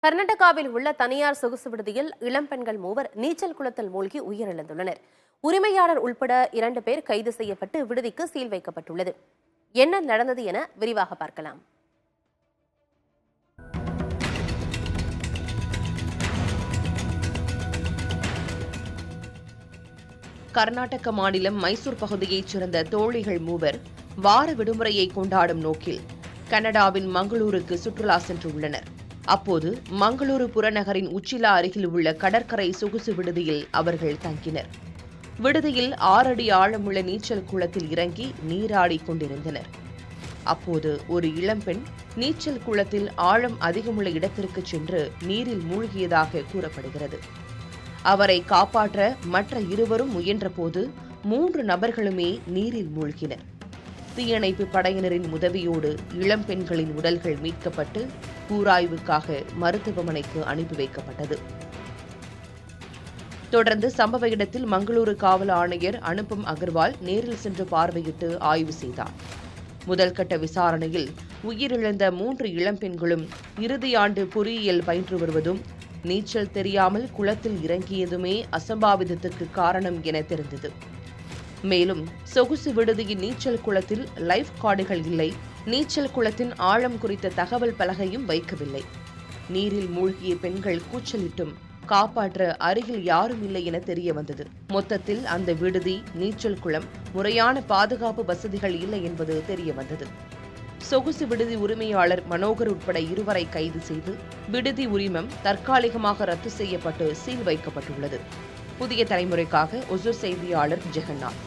கர்நாடகாவில் உள்ள தனியார் சொகுசு விடுதியில் இளம்பெண்கள் மூவர் நீச்சல் குளத்தில் மூழ்கி உயிரிழந்துள்ளனர். உரிமையாளர் உள்பட 2 பேர் கைது செய்யப்பட்டு விடுதிக்கு சீல் வைக்கப்பட்டுள்ளது. என்ன நடந்தது என விரிவாக பார்க்கலாம். கர்நாடக மாநிலம் மைசூர் பகுதியைச் சேர்ந்த தோழிகள் மூவர் வார விடுமுறையை கொண்டாடும் நோக்கில் கனடாவின் மங்களூருக்கு சுற்றுலா சென்றுள்ளனர். அப்போது மங்களூரு புறநகரின் உச்சிலா அருகில் உள்ள கடற்கரை சொகுசு விடுதியில் அவர்கள் தங்கினர். விடுதியில் 6 அடி ஆழமுள்ள நீச்சல் குளத்தில் இறங்கி நீராடிக் கொண்டிருந்தனர். அப்போது ஒரு இளம்பெண் நீச்சல் குளத்தில் ஆழம் அதிகமுள்ள இடத்திற்கு சென்று நீரில் மூழ்கியதாக கூறப்படுகிறது. அவரை காப்பாற்ற மற்ற இருவரும் முயன்றபோது 3 நபர்களுமே நீரில் மூழ்கினர். தீயணைப்பு படையினரின் உதவியோடு இளம்பெண்களின் உடல்கள் மீட்கப்பட்டு கூராய்வுக்காக மருத்துவமனைக்கு அனுப்பி வைக்கப்பட்டது. தொடர்ந்து சம்பவ இடத்தில் மங்களூரு காவல் ஆணையர் அனுபம் அகர்வால் நேரில் சென்று பார்வையிட்டு ஆய்வு செய்தார். முதல்கட்ட விசாரணையில் உயிரிழந்த 3 இளம்பெண்களும் இறுதி ஆண்டு பொறியியல் பயின்று வருவதும் நீச்சல் தெரியாமல் குளத்தில் இறங்கியதுமே அசம்பாவிதத்துக்கு காரணம் என தெரிந்தது. மேலும் சொகுசு விடுதியின் நீச்சல் குளத்தில் லைஃப் கார்டுகள் இல்லை, நீச்சல் குளத்தின் ஆழம் குறித்த தகவல் பலகையும் வைக்கவில்லை. நீரில் மூழ்கிய பெண்கள் கூச்சலிட்டும் காப்பாற்ற அருகில் யாரும் இல்லை என தெரிய வந்தது. மொத்தத்தில் அந்த விடுதி, நீச்சல் குளம், முறையான பாதுகாப்பு வசதிகள் இல்லை என்பது தெரிய வந்தது. சொகுசு விடுதி உரிமையாளர் மனோகர் உட்பட 2 வரை கைது செய்து விடுதி உரிமம் தற்காலிகமாக ரத்து செய்யப்பட்டு சீல் வைக்கப்பட்டுள்ளது. புதிய தலைமுறைக்காக ஒசூர் செய்தியாளர் ஜெகநாத்.